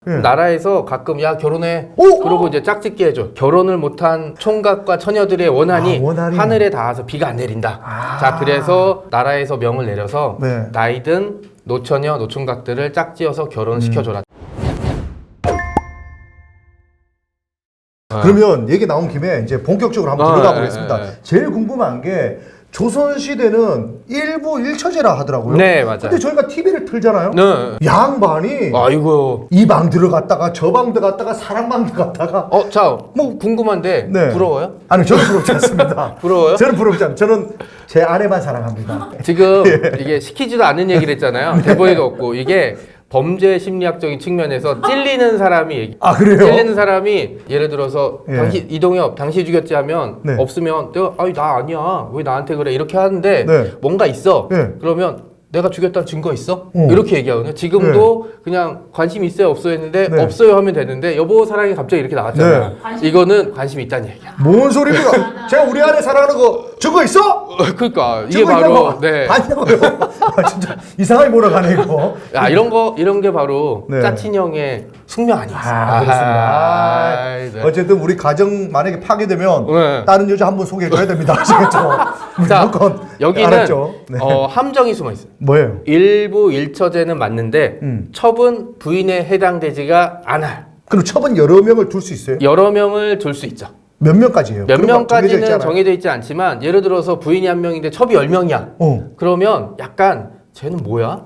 예. 나라에서 가끔 야 결혼해 오! 그러고 이제 짝짓기 해줘. 결혼을 못한 총각과 처녀들의 원한이, 원한이. 하늘에 닿아서 비가 안 내린다. 자 그래서 나라에서 명을 내려서 네. 나이든 노처녀 노총각들을 짝지어서 결혼시켜줘라. 그러면 얘기 나온 김에 이제 본격적으로 한번 들어가 보겠습니다. 예. 제일 궁금한 게 조선시대는 일부 일처제라 하더라고요. 네, 맞아요. 근데 저희가 TV를 틀잖아요. 네. 양반이 아이고. 이 방 들어갔다가 저 방 들어갔다가 사랑방 들어갔다가 자, 뭐 궁금한데 네. 부러워요? 아니 저는 부럽지 않습니다. 부러워요? 저는 부럽지 않습니다. 저는 제 아내만 사랑합니다. 지금 이게 시키지도 않은 얘기를 했잖아요. 대본에도 없고 이게 범죄 심리학적인 측면에서 찔리는 사람이 얘기. 아 그래요? 찔리는 사람이 예를 들어서 예. 당시 이동엽 당시 죽였지 하면 네. 없으면 내가 아니 나 아니야 왜 나한테 그래 이렇게 하는데 네. 뭔가 있어. 네. 그러면 내가 죽였다는 증거 있어? 어. 이렇게 얘기하거든요. 지금도 그냥 관심 있어요 없어요 했는데 네. 없어요 하면 되는데 여보 사랑이 갑자기 이렇게 나왔잖아요. 이거는 관심이 있다는 얘기야. 뭔 소리입니까? 제가 우리 아내 사랑하는 거 증거 있어? 그러니까 이게 증거 바로 있냐고? 네. 아니냐고요. 아, 진짜 이상하게 몰아가네 이거. 야 이런 게 바로 네. 짜친형의 숙명 아니었어. 그렇습니다. 네. 어쨌든 우리 가정 만약에 파괴되면 네. 다른 여자 한 번 소개해줘야 됩니다. 아시겠죠? 자, 무조건 여기는 알았죠? 네. 함정이 숨어 있어요. 뭐예요? 일부 일처제는 맞는데 음. 첩은 부인에 해당되지가 않아요. 그럼 첩은 여러 명을 둘 수 있어요? 여러 명을 둘 수 있죠. 몇 명까지예요? 몇 그런 거 정해져 명까지는 있잖아요. 정해져 있지 않지만 예를 들어서 부인이 한 명인데 첩이 10명이야. 그러면 약간 쟤는 뭐야?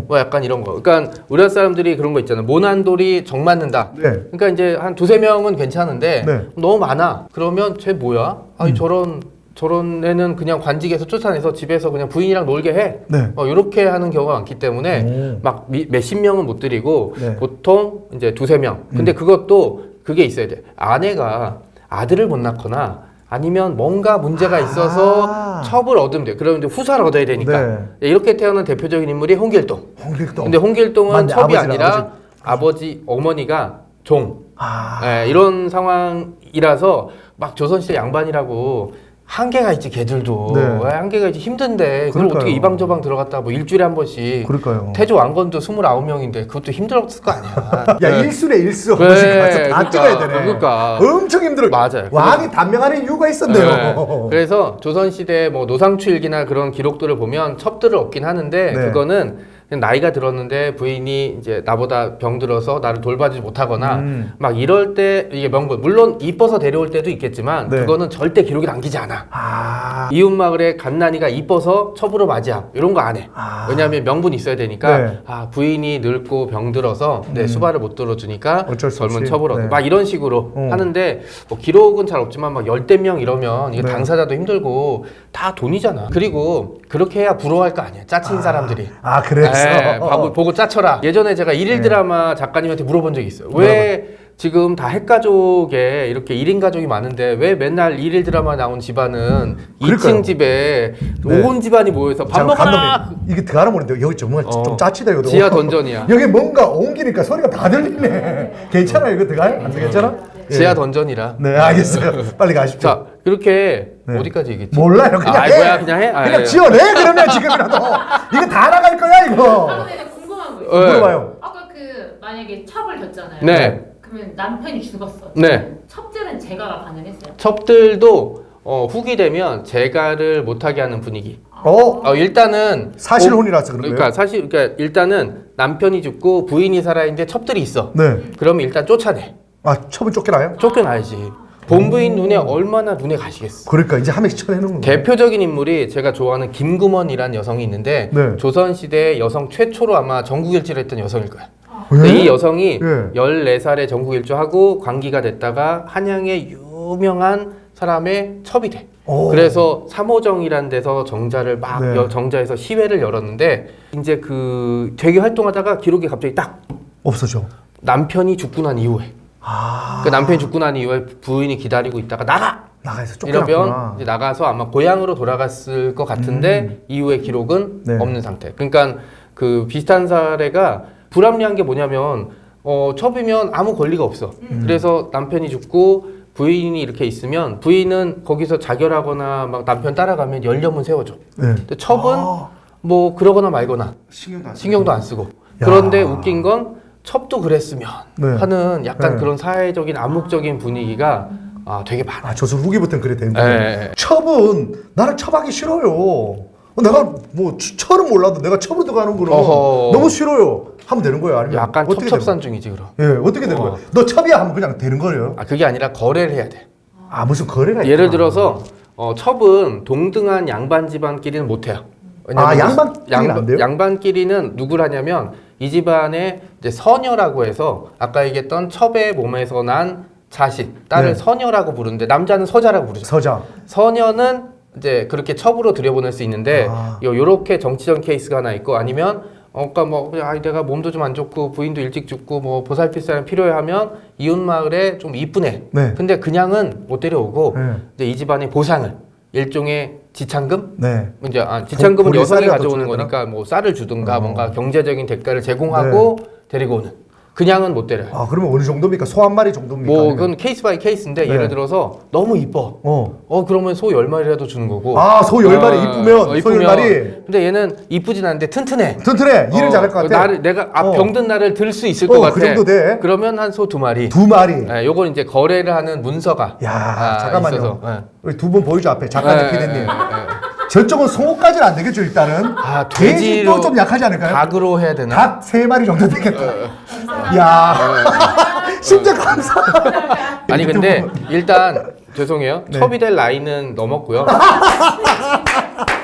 뭐 약간 이런 거. 그러니까 우리나라 사람들이 그런 거 있잖아. 모난돌이 정 맞는다. 네. 그러니까 이제 한 두세 명은 괜찮은데 네. 너무 많아. 그러면 쟤 뭐야? 아니 저런 애는 그냥 관직에서 쫓아내서 집에서 그냥 부인이랑 놀게 해. 네. 이렇게 하는 경우가 많기 때문에 막 몇십 명은 못 드리고 네. 보통 이제 두세 명. 근데 그것도 그게 있어야 돼. 아내가 아들을 못 낳거나 아니면 뭔가 문제가 있어서 첩을 얻으면 돼. 그러면 이제 후사를 얻어야 되니까. 네. 이렇게 태어난 대표적인 인물이 홍길동. 홍길동. 근데 홍길동은 맞네, 첩이 아버지랑 아니라 아버지, 어머니가 종. 아. 예, 이런 상황이라서 막 조선시대 양반이라고 한계가 있지 걔들도. 네. 한계가 있지 힘든데 그걸 그러니까요. 어떻게 이방저방 들어갔다 뭐 일주일에 한 번씩. 그럴까요? 태조 왕건도 29명인데 그것도 힘들었을 거 아니야. 야 일순에 일수 네, 가서 다 찍어야 되네. 그러니까. 엄청 힘들어. 맞아요. 왕이 단명하는 이유가 있었네요. 네. 그래서 조선시대 뭐 노상추일기나 그런 기록들을 보면 첩들을 얻긴 하는데 네. 그거는 그냥 나이가 들었는데 부인이 이제 나보다 병들어서 나를 돌봐주지 못하거나 막 이럴 때 이게 명분 물론 이뻐서 데려올 때도 있겠지만 네. 그거는 절대 기록이 남기지 않아. 아. 이웃마을에 갓난이가 이뻐서 첩으로 맞이야 이런 거 안 해. 왜냐하면 명분이 있어야 되니까 네. 부인이 늙고 병들어서 내 수발을 못 들어주니까 어쩔 수 젊은 없이. 첩을 얻어. 네. 막 이런 식으로 하는데 뭐 기록은 잘 없지만 막 열대 명 이러면 이게 네. 당사자도 힘들고 다 돈이잖아. 그리고 그렇게 해야 부러워할 거 아니야. 짜친 사람들이. 아 그래서 보고 짜쳐라. 예전에 제가 일일 드라마 작가님한테 물어본 적이 있어요. 왜 지금 다 핵가족에 이렇게 1인 가족이 많은데 왜 맨날 일일 드라마 나온 집안은 그러니까요. 2층 집에 네. 온 집안이 모여서 밥 잠깐 먹어라. 감독님 이게 들어가는 모르는데 여기 정말 좀 짜치다 이거. 지하 던전이야. 여기 뭔가 옮기니까 소리가 다 들리네. 괜찮아요 이거 들어가요? 안 괜찮아? 예. 지하 던전이라. 네 알겠어요. 빨리 가십시오. 자 그렇게 네. 어디까지 얘기했지? 몰라요 그냥 해. 뭐야 그냥 해? 그냥 지어내 그러면 지금이라도 이거 다 나갈 거야 이거. 근데 궁금한 거 있어요. 물어봐요. 아까 만약에 첩을 뒀잖아요. 네. 그러면 남편이 죽었어. 네. 첩들은 제가가 가능했어요. 첩들도 후기 되면 재가를 못하게 하는 분위기. 일단은 사실혼이라서 그런 거예요? 그러니까 일단은 남편이 죽고 부인이 살아있는데 첩들이 있어. 네. 그러면 일단 쫓아내. 아 처분 쫓겨나요? 쫓겨나야지. 본부인 눈에 얼마나 눈에 가시겠어. 그러니까 이제 한 명씩 쳐내는 거예요. 대표적인 인물이 제가 좋아하는 김금원이라는 여성이 있는데 네. 조선시대 여성 최초로 아마 전국일주를 했던 여성일 거야. 왜? 근데 이 여성이 예. 14살에 전국일주하고 관기가 됐다가 한양의 유명한 사람의 첩이 돼. 오. 그래서 삼호정이라는 데서 정자를 막 네. 정자에서 시회를 열었는데 이제 그 되게 활동하다가 기록이 갑자기 딱 없어져. 남편이 죽고 난 이후에 그 남편이 죽고 난 이후에 부인이 기다리고 있다가 나가서 쫓겨났구나. 이러면 이제 나가서 아마 고향으로 돌아갔을 것 같은데 이후의 기록은 네. 없는 상태. 그러니까 그 비슷한 사례가 불합리한 게 뭐냐면 첩이면 아무 권리가 없어. 그래서 남편이 죽고 부인이 이렇게 있으면 부인은 거기서 자결하거나 막 남편 따라가면 연념은 세워줘. 네. 근데 첩은 뭐 그러거나 말거나 신경도 안 신경도 안 쓰고. 그런데 웃긴 건 첩도 그랬으면 네. 하는 약간 네. 그런 사회적인 암묵적인 분위기가 되게 많아요. 조선 후기부터는 그래 되는데 네. 첩은 나는 첩하기 싫어요. 내가 뭐 철은 몰라도 내가 첩으로 들어가는 거는 어허. 너무 싫어요. 하면 되는 거예요? 아니면 약간 어떻게 첩첩산중이지 그럼. 되는 거예요? 예, 어떻게 되는 거예요? 너 첩이야 하면 그냥 되는 거예요? 그게 아니라 거래를 해야 돼. 아 무슨 거래가 있구나. 예를 들어서 첩은 동등한 양반 집안끼리는 못 해요. 양반끼리는 안 돼요? 양반끼리는 누굴 하냐면 이 집안의 이제 서녀라고 해서 아까 얘기했던 첩의 몸에서 난 자식, 딸을 네. 서녀라고 부르는데 남자는 서자라고 부르죠. 서자. 서녀는 이제 그렇게 첩으로 들여보낼 수 있는데 요렇게 정치적 케이스가 하나 있고 아니면 그러니까 뭐 내가 몸도 좀 안 좋고 부인도 일찍 죽고 뭐 보살필 사람 필요해 하면 이웃 마을에 좀 이쁘네. 네. 근데 그냥은 못 데려오고 네. 이제 이 집안의 보상을 일종의 지창금? 네. 이제 지창금은 보리 여성이 쌀이라도 가져오는 주는 거니까 뭐 쌀을 주든가 뭔가 경제적인 대가를 제공하고 데리고 오는. 그냥은 못 데려요. 아 그러면 어느 정도입니까? 소 한 마리 정도입니까? 뭐 아니면? 그건 케이스 바이 케이스인데 네. 예를 들어서 너무 이뻐. 그러면 소 10마리라도 주는 거고. 소 10마리 이쁘면 소 10마리. 근데 얘는 이쁘진 않은데 튼튼해. 튼튼해. 일을 잘할 것 같아. 내가 병든 나를 들 수 있을 것 같아. 그 정도 돼. 그러면 한 소 2마리. 2마리. 네, 요건 이제 거래를 하는 문서가. 잠깐만요. 있어서, 네. 두 분 보이죠 앞에 작가님, 피디님. 저쪽은 송어까지는 안 되겠죠 일단은. 돼지도 돼지로 좀 약하지 않을까요? 닭으로 해야 되나? 닭 3마리 정도 되겠다. 야, 진짜 감사. 아니 근데 일단 죄송해요. 네. 첩이 될 나이는 넘었고요.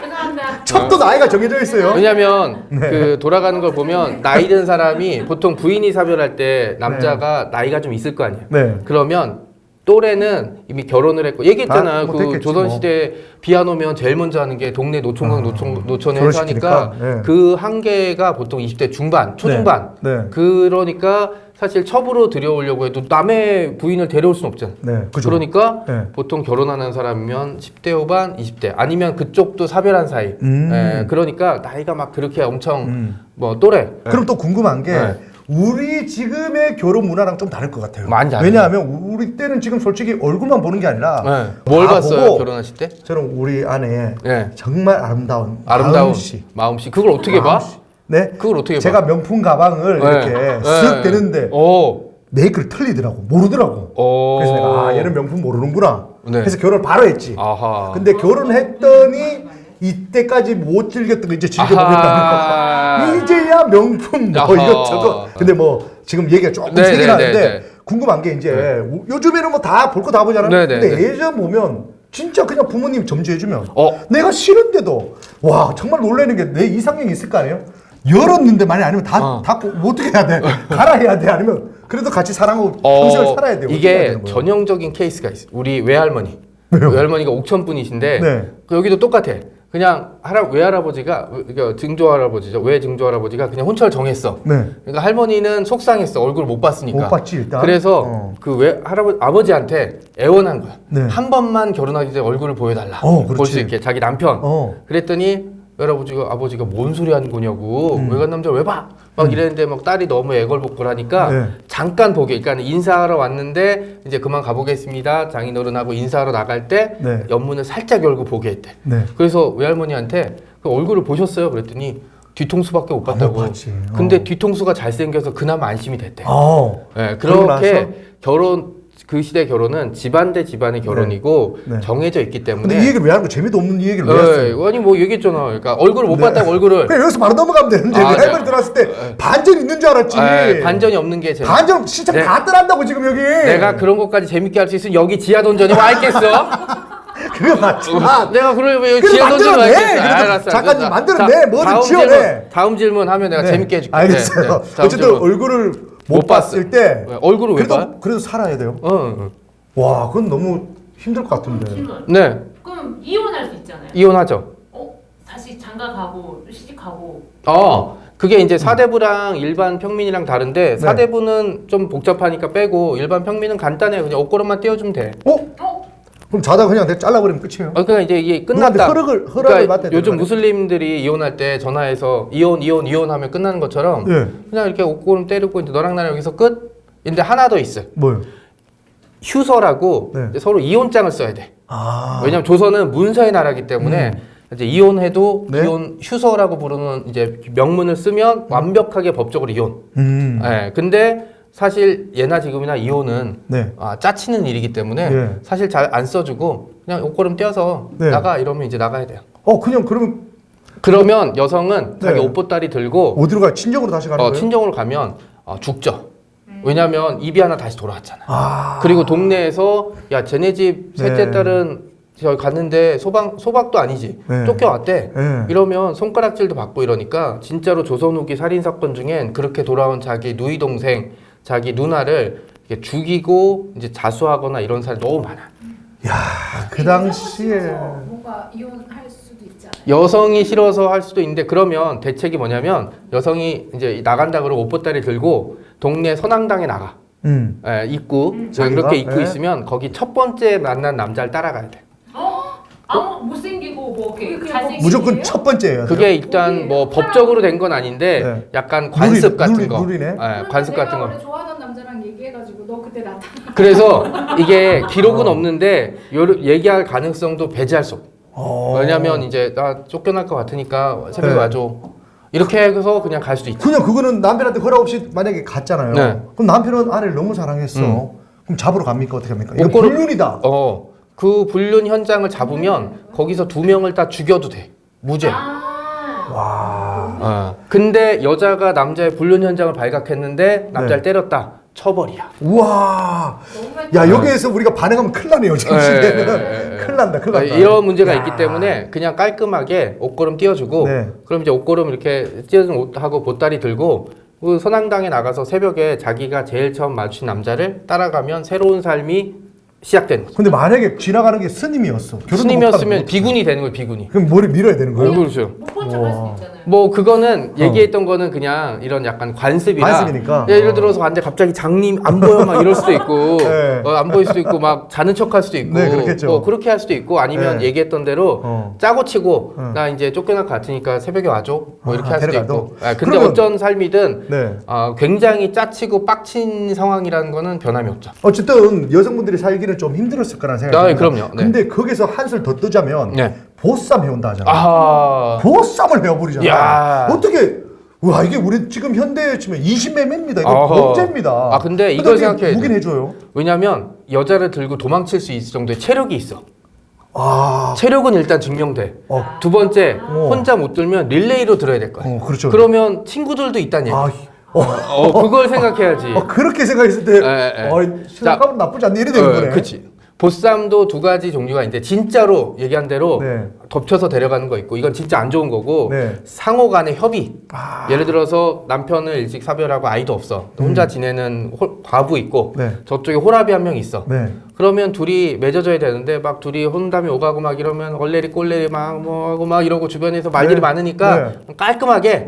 죄송합니다. 첩도 나이가 정해져 있어요. 왜냐면 네. 그 돌아가는 걸 보면 나이 든 사람이 보통 부인이 사별할 때 남자가 나이가 좀 있을 거 아니에요. 네. 그러면 또래는 이미 결혼을 했고 얘기했잖아요. 뭐 그 됐겠지, 조선시대 비안 오면 제일 먼저 하는 게 동네 노총각 노천에 결혼시키니까, 행사하니까 네. 그 한계가 보통 20대 중반, 초중반. 네. 그러니까 사실 첩으로 들여오려고 해도 남의 부인을 데려올 수는 없잖아. 네, 그죠. 그러니까 네. 보통 결혼하는 사람이면 10대 후반, 20대 아니면 그쪽도 사별한 사이. 그러니까 나이가 막 그렇게 엄청 뭐 또래. 그럼 또 궁금한 게 네. 우리 지금의 결혼 문화랑 좀 다를 것 같아요. 많이 다르죠. 왜냐하면 우리 때는 지금 솔직히 얼굴만 보는 게 아니라 네. 뭘 다 봤어요 보고 결혼하실 때? 저는 우리 아내 네. 정말 아름다운 아름다운 마음씨. 그걸 어떻게 봐? 마음씨. 네? 그걸 어떻게 봐? 제가 명품 가방을 네. 이렇게 네. 쓱 대는데 오. 메이크를 틀리더라고 모르더라고. 오. 그래서 내가 얘는 명품 모르는구나. 네. 그래서 결혼을 바로 했지. 아하. 근데 결혼했더니 이때까지 못 즐겼던 거 이제 아하. 즐겨보겠다는 거. 이제야 명품 뭐 아하. 이것저것. 근데 뭐 지금 얘기가 조금 네, 세긴 네, 하는데 네, 네. 궁금한 게 이제 요즘에는 뭐 다 볼 거 다 보잖아요. 네, 네, 근데 네. 예전 보면 진짜 그냥 부모님 점주해주면 내가 싫은데도 와 정말 놀라는 게 내 이상형이 있을 거 아니에요? 열었는데 만약 아니면 닫고 뭐 어떻게 해야 돼? 가라 해야 돼? 아니면 그래도 같이 사랑하고 평생을 살아야 돼요? 어떻게 해야 이게 되는 거예요? 전형적인 케이스가 있어요. 우리 외할머니. 왜요? 외할머니가 옥천 분이신데 네. 여기도 똑같아. 그냥 외할아버지가 그러니까 증조할아버지죠. 외증조할아버지가 그냥 혼처를 정했어. 네. 그러니까 할머니는 속상했어. 얼굴 못 봤으니까. 못 봤지, 일단. 그래서 그 아버지한테 애원한 거야. 네. 한 번만 결혼하기 전에 얼굴을 보여달라. 그렇지. 볼 수 있게 자기 남편. 그랬더니 아버지가 뭔 소리 하는 거냐고 외간 남자를 왜 봐? 막 이랬는데 막 딸이 너무 애걸복걸 하니까 네. 잠깐 보게. 그러니까 인사하러 왔는데 이제 그만 가보겠습니다. 장인어른하고 인사하러 나갈 때 네. 옆문을 살짝 열고 보게 했대. 네. 그래서 외할머니한테 그 얼굴을 보셨어요? 그랬더니 뒤통수밖에 못 봤다고. 못 봤지. 근데 뒤통수가 잘생겨서 그나마 안심이 됐대. 네, 그러고 나서? 그렇게 그 시대 결혼은 집안 대 집안의 결혼이고 네. 정해져 있기 때문에. 근데 이 얘기를 왜 하는 거 재미도 없는 이 얘기를 왜 했어요? 아니 뭐 얘기했잖아. 그러니까 얼굴을 못 봤다고 얼굴을. 그냥 여기서 바로 넘어가면 되는데 아, 내 할머니 들어왔을 때 반전 있는 줄 알았지. 반전이 없는 게 재밌. 반전 진짜 네. 다 떠난다고 지금 여기. 내가 그런 것까지 재밌게 할 수 있으면 여기 지하 던전에 와 있겠어? 그거 맞지만 내가 그러면 여기 그래, 지하 던전에 와 만들어내. 있겠어? 그래도 알았어. 작가님 자, 만들어내. 뭐든 다음 지어내. 다음 질문 하면 내가 네. 재밌게 해줄게. 알겠어요. 네, 네. 다음 어쨌든 질문. 얼굴을 못 못 봤을 때 네, 얼굴을 왜 봐요? 그래도 살아야 돼요. 응. 와, 그건 너무 힘들 것 같은데. 질문. 네, 그럼 이혼할 수 있잖아요. 이혼하죠. 다시 장가 가고 시집가고. 그게 이제 사대부랑 일반 평민이랑 다른데 사대부는 좀 복잡하니까 빼고 일반 평민은 간단해요. 그냥 옷걸음만 띄워주면 돼. 그럼 자다 그냥 내가 잘라버리면 끝이에요. 그러니까 이제 이게 끝났다. 허락을 그러니까 맡아야 요즘 되는 무슬림들이 이혼할 때 전화해서 이혼하면 끝나는 것처럼 예. 그냥 이렇게 옷걸음 때리고 이제 너랑 나랑 여기서 끝. 근데 하나 더 있어요. 뭐요? 휴서라고 네. 이제 서로 이혼장을 써야 돼. 아. 왜냐면 조선은 문서의 나라이기 때문에 이제 이혼해도 네. 이혼 휴서라고 부르는 이제 명문을 쓰면 완벽하게 법적으로 이혼. 예. 근데 사실 예나 지금이나 이혼은 네. 짜치는 일이기 때문에 네. 사실 잘 안 써주고 그냥 옷걸음 떼어서 네. 나가 이러면 이제 나가야 돼요. 그냥 그러면 그러면 여성은 자기 네. 옷보따리 들고 어디로 가요? 친정으로 다시 가는 거예요? 친정으로 가면 죽죠. 왜냐면 입이 하나 다시 돌아왔잖아. 아. 그리고 동네에서 야 쟤네 집 셋째 네. 딸은 저기 갔는데 소박도 아니지 네. 쫓겨왔대. 네. 이러면 손가락질도 받고 이러니까 진짜로 조선 후기 살인 사건 중엔 그렇게 돌아온 자기 누이 동생, 자기 누나를 이렇게 죽이고 이제 자수하거나 이런 사례 너무 많아. 야, 그 당시에 뭔가 이혼할 수도 있잖아요. 여성이 싫어서 할 수도 있는데 그러면 대책이 뭐냐면 여성이 이제 나간다 그러고 옷보따리 들고 동네 선앙당에 나가. 입구 자기가? 그렇게 입고 네. 있으면 거기 첫 번째 만난 남자를 따라가야 돼. 아무 못생기고 뭐 이렇게 그게 잘생기고 무조건 첫 번째예요. 그게 일단 뭐 법적으로 된 건 아닌데 네. 약간 관습 같은 룰이- 거. 룰이네. 예, 관습 같은 내가 원래 거. 좋아하던 남자랑 얘기해가지고 너 그때 나타나. 그래서 이게 기록은 없는데 얘기할 가능성도 배제할 수 없어. 왜냐면 이제 나 쫓겨날 것 같으니까 새벽에 네. 와줘. 이렇게 해서 그냥 갈 수도 있지. 그냥 그거는 남편한테 허락 없이 만약에 갔잖아요. 네. 그럼 남편은 아내를 너무 사랑했어. 그럼 잡으러 갑니까? 어떻게 합니까? 이거 옷걸음- 불륜이다. 그 불륜 현장을 잡으면 거기서 2명을 다 죽여도 돼. 무죄. 와. 근데 여자가 남자의 불륜 현장을 발각했는데 남자를 네. 때렸다. 처벌이야. 우와. 너무 야, 여기에서 우리가 반응하면 큰일 나네요. 지금 시대는. 큰일 난다. 큰일 난다. 이런 문제가 야. 있기 때문에 그냥 깔끔하게 옷걸음 띄워주고 네. 그럼 이제 옷걸음 이렇게 띄워준 옷하고 보따리 들고 그 선앙당에 나가서 새벽에 자기가 제일 처음 마주친 남자를 따라가면 새로운 삶이 시작되는 거죠. 근데 만약에 지나가는 게 스님이었어. 결혼도 스님이었으면 못하고 비군이 되는 거예요. 비군이. 그럼 머리 밀어야 되는 거예요? 그렇죠. 못본 척할 수도 있잖아요. 뭐 그거는 얘기했던 거는 그냥 이런 약간 관습이라 관습이니까. 예를 들어서 갔는데 갑자기 장님 안 보여 막 이럴 수도 있고 네. 안 보일 수도 있고 막 자는 척할 수도 있고 네, 그렇겠죠. 그렇게 할 수도 있고 아니면 네. 얘기했던 대로 짜고 치고 나 이제 쫓겨날 것 같으니까 새벽에 와줘 뭐 이렇게 할 수도 데려가도? 있고 근데 그러면- 어떤 삶이든 네. 굉장히 짜치고 빡친 상황이라는 거는 변함이 없죠. 어쨌든 여성분들이 살기는 좀 힘들었을 거라는 생각이 듭니다. 그럼요. 네. 근데 거기서 한술 더 뜨자면 네. 보쌈 해온다 하잖아요. 아 보쌈을 해버리잖아요. 야. 어떻게 와 이게 우리 지금 현대에 치면 20매매입니다. 이거 어허. 범죄입니다. 근데 이걸 근데 생각해야 돼. 무긴 해줘요. 왜냐면 여자를 들고 도망칠 수 있을 정도의 체력이 있어. 아, 체력은 일단 증명돼. 두 번째, 혼자 못 들면 릴레이로 들어야 될 거야. 그렇죠. 그러면 친구들도 있다는 얘기. 그걸 생각해야지. 그렇게 생각했을 때, 자, 생각하면 나쁘지 않네 이래 되는 거네. 그치. 보쌈도 두 가지 종류가 있는데 진짜로 얘기한 대로 네. 덮쳐서 데려가는 거 있고 이건 진짜 안 좋은 거고 네. 상호 간의 협의. 예를 들어서 남편을 일찍 사별하고 아이도 없어. 혼자 지내는 과부 있고 네. 저쪽에 호랍이 한 명 있어. 네. 그러면 둘이 맺어져야 되는데 막 둘이 혼담이 오가고 막 이러면 얼레리 꼴레리 막 뭐 하고 막 이러고 주변에서 말들이 네. 많으니까 깔끔하게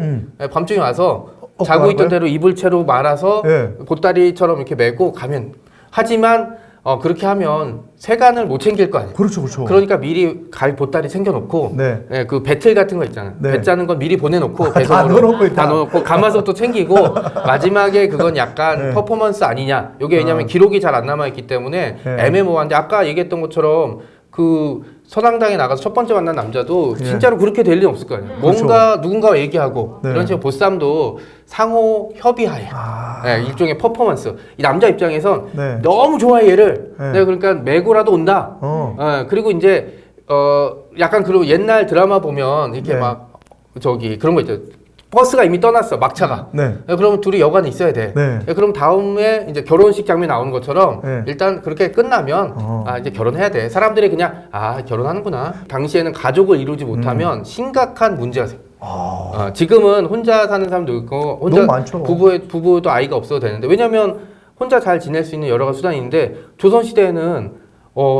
밤중에 와서 자고 가는 있던 거예요? 대로 이불 채로 말아서 네. 보따리처럼 이렇게 메고 가면 하지만 그렇게 하면 세간을 못 챙길 거 아니에요. 그렇죠, 그렇죠. 그러니까 미리 갈 보따리 챙겨놓고 네. 그 배틀 같은 거 있잖아요. 네. 배 짜는 건 미리 보내놓고 다 배송으로 넣어놓고 있다. 다 넣어놓고 감아서 또 챙기고 마지막에 그건 약간 네. 퍼포먼스 아니냐. 이게 왜냐면 기록이 잘 안 남아있기 때문에 네. 애매모호한데 아까 얘기했던 것처럼 그 서당당에 나가서 첫 번째 만난 남자도 네. 진짜로 그렇게 될 일은 없을 거 아니에요. 그렇죠. 뭔가 누군가와 얘기하고 네. 이런 식으로 보쌈도 상호 협의하에 일종의 퍼포먼스. 이 남자 입장에선 네. 너무 좋아해 얘를. 네. 내가 그러니까 메고라도 온다. 그리고 이제 약간 그리고 옛날 드라마 보면 이렇게 네. 막 저기 그런 거 있죠. 버스가 이미 떠났어 막차가. 네. 그러면 둘이 여관에 있어야 돼. 네. 그럼 다음에 이제 결혼식 장면 나오는 것처럼 네. 일단 그렇게 끝나면 이제 결혼해야 돼. 사람들이 그냥 결혼하는구나. 당시에는 가족을 이루지 못하면 심각한 문제가 생겨. 지금은 혼자 사는 사람도 있고 혼자 너무 많죠. 부부도 아이가 없어도 되는데 왜냐면 혼자 잘 지낼 수 있는 여러 가지 수단이 있는데 조선 시대에는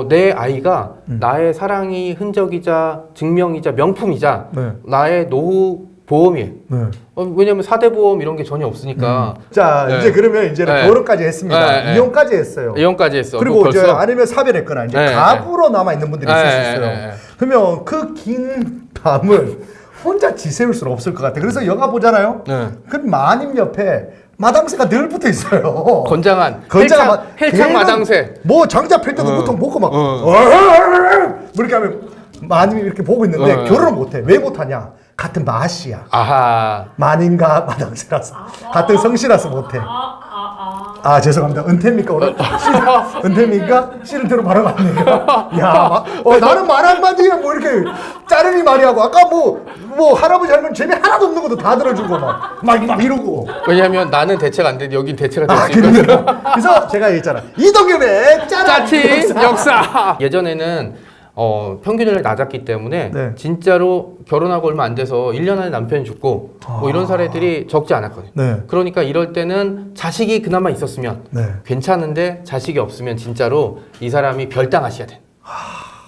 내 아이가 나의 사랑이 흔적이자 증명이자 명품이자 네. 나의 노후 보험이에요. 네. 왜냐면 4대 보험 이런 게 전혀 없으니까 자, 네. 이제 그러면 이제는 네. 결혼까지 했습니다. 네, 네. 이혼까지 했어요. 이혼까지 했어. 그리고 그거 이제 벌써? 아니면 사별했거나 이제 네, 가부로 남아 있는 분들이 있을 수 네, 있어요. 네, 네. 그러면 그 긴 밤을 혼자 지새울 수는 없을 것 같아. 그래서 영화 보잖아요. 네. 그 마님 옆에 마당새가 늘 붙어 있어요. 건장한 건장한 헬창 마당새. 뭐 장자 펼 때도 보통 보고 막 뭐 이렇게 하면 많이 이렇게 보고 있는데 어. 결혼을 못해. 왜 못하냐? 같은 마씨야. 아하. 만인가 마당새라서 같은 성씨라서 못해. 아 죄송합니다. 은퇴입니까 오늘? 은퇴입니까? 씨름대로 발언합니까? 야, 나는 말 한마디에 뭐 이렇게 짜르니 말이 하고 아까 뭐 할아버지 할머니 재미 하나도 없는 것도 다 들어주고 막 이러고. 왜냐면 나는 대체가 안 되는데 여긴 대체가 될 아 수 있거든. 그래서 제가 얘기했잖아. 이동엽의 짜치 역사. 예전에는 평균연령이 낮았기 때문에 네. 진짜로 결혼하고 얼마 안 돼서 1년 안에 남편이 죽고 뭐 이런 사례들이 적지 않았거든요. 네. 그러니까 이럴 때는 자식이 그나마 있었으면 네. 괜찮은데 자식이 없으면 진짜로 이 사람이 별당하셔야 돼.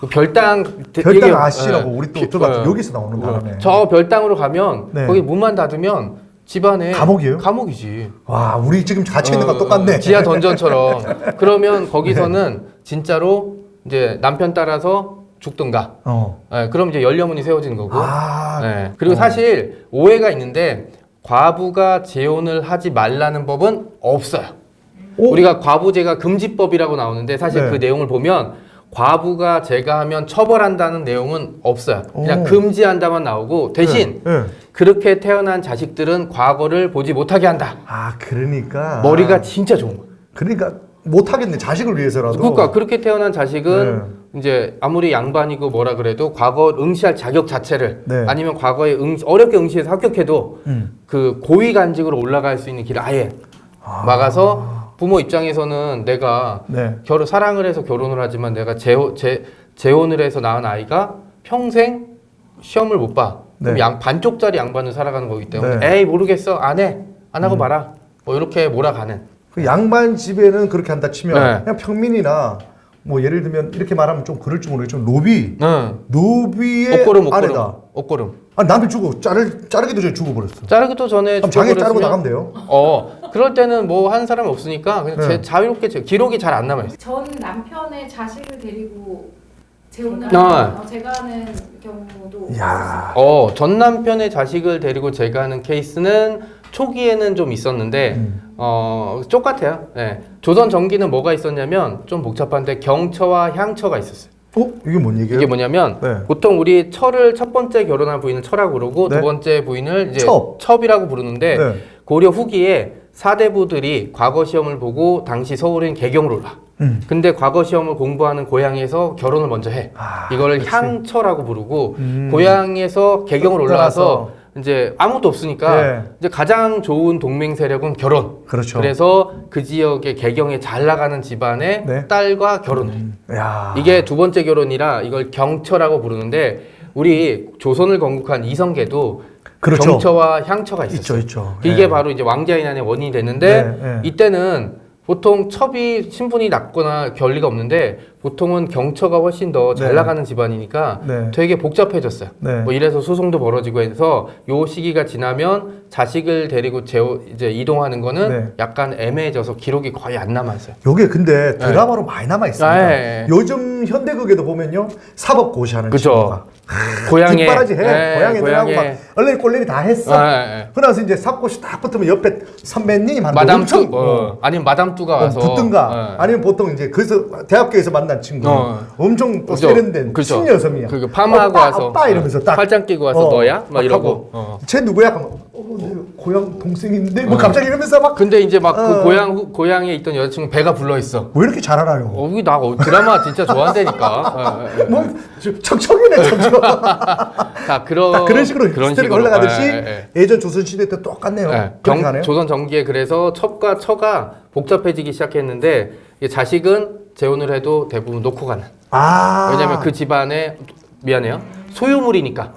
그 별당 별당 아씨라고 우리 또 들어봤죠. 여기서 나오는 바람에. 저 별당으로 가면 네. 거기 문만 닫으면 집안에 감옥이에요? 감옥이지. 와 우리 지금 갇혀 있는 거 똑같네. 지하 던전처럼. 그러면 거기서는 진짜로 이제 남편 따라서 죽든가. 그럼 이제 연료문이 세워지는 거고. 아. 그리고 사실 오해가 있는데 과부가 재혼을 하지 말라는 법은 없어요. 오. 우리가 과부제가 금지법이라고 나오는데 사실 네. 그 내용을 보면 과부가 제가하면 처벌한다는 내용은 없어요. 그냥 오. 금지한다만 나오고 대신 네. 그렇게 태어난 자식들은 과거를 보지 못하게 한다. 아 그러니까 머리가 진짜 좋은 거예요. 그러니까 못하겠네 자식을 위해서라도. 그러니까 그렇게 태어난 자식은 이제 아무리 양반이고 뭐라 그래도 과거 응시할 자격 자체를 네. 아니면 과거에 어렵게 응시해서 합격해도 음. 그 고위 간직으로 올라갈 수 있는 길을 아예 막아서 부모 입장에서는 내가 네. 사랑을 해서 결혼을 하지만 내가 재혼을 해서 낳은 아이가 평생 시험을 못 봐. 그럼 네. 반쪽짜리 양반을 살아가는 거기 때문에 네. 에이 모르겠어 안 해. 안 하고 말아. 뭐 이렇게 몰아가는. 그 양반 집에는 그렇게 한다 치면 네. 그냥 평민이나 뭐 예를 들면 이렇게 말하면 좀 그럴 줄 모르겠지만 노비의 옷걸음 아내다. 옷걸음. 아 남편 주고 자르기도 전에 죽어버렸어. 자르기도 전에 그럼 장에 자르고 죽어버렸으면 나가면 돼요? 그럴 때는 뭐 한 사람 없으니까 그냥 네. 자유롭게 기록이 잘 안 남아 있어. 전 남편의 자식을 데리고 재혼을 아. 하면 제가 하는 경우도 야. 전 남편의 자식을 데리고 제가 하는 케이스는 초기에는 좀 있었는데 똑같아요. 네. 조선 전기는 뭐가 있었냐면 좀 복잡한데 경처와 향처가 있었어요. 이게 뭔 얘기예요? 이게 뭐냐면 네. 보통 우리 철을 첫 번째 결혼한 부인을 철이라고 그러고 네. 두 번째 부인을 이제 첩. 첩이라고 부르는데 네. 고려 후기에 사대부들이 과거 시험을 보고 당시 서울인 개경으로 올라. 근데 과거 시험을 공부하는 고향에서 결혼을 먼저 해. 이거를 그치. 향처라고 부르고 고향에서 개경을 올라가서 이제 아무것도 없으니까 네. 이제 가장 좋은 동맹 세력은 결혼. 그렇죠. 그래서 그 지역의 개경에 잘 나가는 집안의 네. 딸과 결혼을 해. 야. 이게 두 번째 결혼이라 이걸 경처라고 부르는데 우리 조선을 건국한 이성계도 그렇죠. 경처와 향처가 있었어요. 있죠. 이게 네. 바로 이제 왕자인안의 원인이 됐는데 네, 네. 이때는 보통 첩이 신분이 낮거나 결리가 없는데 보통은 경처가 훨씬 더 잘 네. 나가는 집안이니까 네. 되게 복잡해졌어요. 네. 뭐 이래서 소송도 벌어지고 해서 요 시기가 지나면 자식을 데리고 이제 이동하는 거는 네. 약간 애매해져서 기록이 거의 안 남아있어요. 요게 근데 드라마로 많이 남아 있습니다. 네. 요즘 현대극에도 보면요 사법고시하는 그죠. 친구가 고향에 뒷바라지 해. 네, 고향에 들어가고 막 얼레리 꼴레리 다 했어. 그러나서 이제 사법고시 딱 붙으면 옆에 선배님 하는 마담 엄청 뚜 아니면 마담 뚜가 와서 붙든가 아니면 보통 이제 그래서 대학교에서 만난 친구 엄청 또 그죠. 세련된 그죠. 신여성이야. 그 파마하고 오빠, 와서 오빠 이러면서 딱 팔짱 끼고 와서 너야? 막 이러고. 쟤 누구야? 하면 내 고향 동생인데 뭐 갑자기 이러면서 막 근데 이제 막 그 고향에 있던 여자친구 배가 불러 있어. 왜 이렇게 잘 알아요? 여기 나 드라마 진짜 좋아한다니까. 뭐 척척이네 척척. 자 그런 딱 그런 식으로 스토리가 올라가듯이 예. 예전 조선시대 때 똑같네요. 예. 그렇게 가네요. 조선 전기에 그래서 첩과 처가 복잡해지기 시작했는데 이게 자식은 재혼을 해도 대부분 놓고 가는. 왜냐면 그 집안에 미안해요 소유물이니까.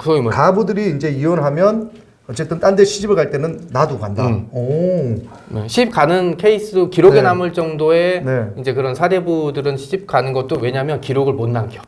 소유물. 가부들이 이제 이혼하면 어쨌든 딴 데 시집을 갈 때는 놔두고 간다. 오. 시집 가는 케이스도 기록에 네. 남을 정도의 네. 이제 그런 사대부들은 시집 가는 것도 왜냐면 기록을 못 남겨.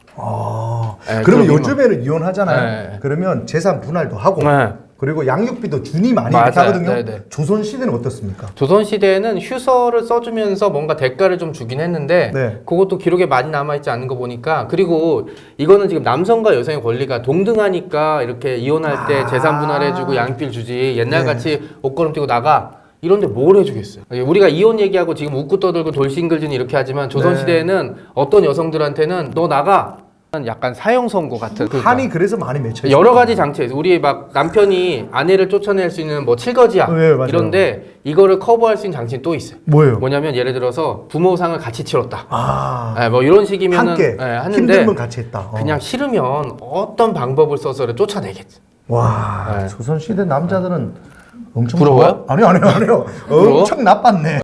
네, 그러면 그럼 요즘에는 이혼하잖아요. 네. 그러면 재산 분할도 하고 네. 그리고 양육비도 준이 많이 맞아요. 하거든요. 네네. 조선 시대는 어떻습니까? 조선 시대에는 휴서를 써주면서 뭔가 대가를 좀 주긴 했는데 네. 그것도 기록에 많이 남아있지 않은 거 보니까 그리고 이거는 지금 남성과 여성의 권리가 동등하니까 이렇게 이혼할 때 재산 분할해주고 양육비를 주지 옛날같이 옷걸음 띄고 나가 이런데 뭘 해주겠어요. 우리가 이혼 얘기하고 지금 웃고 떠들고 돌싱글진 이렇게 하지만 조선 네. 시대에는 어떤 여성들한테는 너 나가 약간 사형 선고 같은 한이 그래서 많이 맺혀 있어요. 여러 가지 장치 우리 막 남편이 아내를 쫓아낼 수 있는 뭐 칠거지약 네, 맞아요. 이런데 이거를 커버할 수 있는 장치는 또 있어요. 뭐예요? 뭐냐면 예를 들어서 부모상을 같이 치렀다. 아, 네, 뭐 이런 식이면은 함께 하는데 힘들면 같이 했다. 그냥 싫으면 어떤 방법을 써서를 쫓아내겠지. 와, 네. 조선시대 남자들은 엄청 부러워요? 아니요. 부러워? 엄청 나빴네.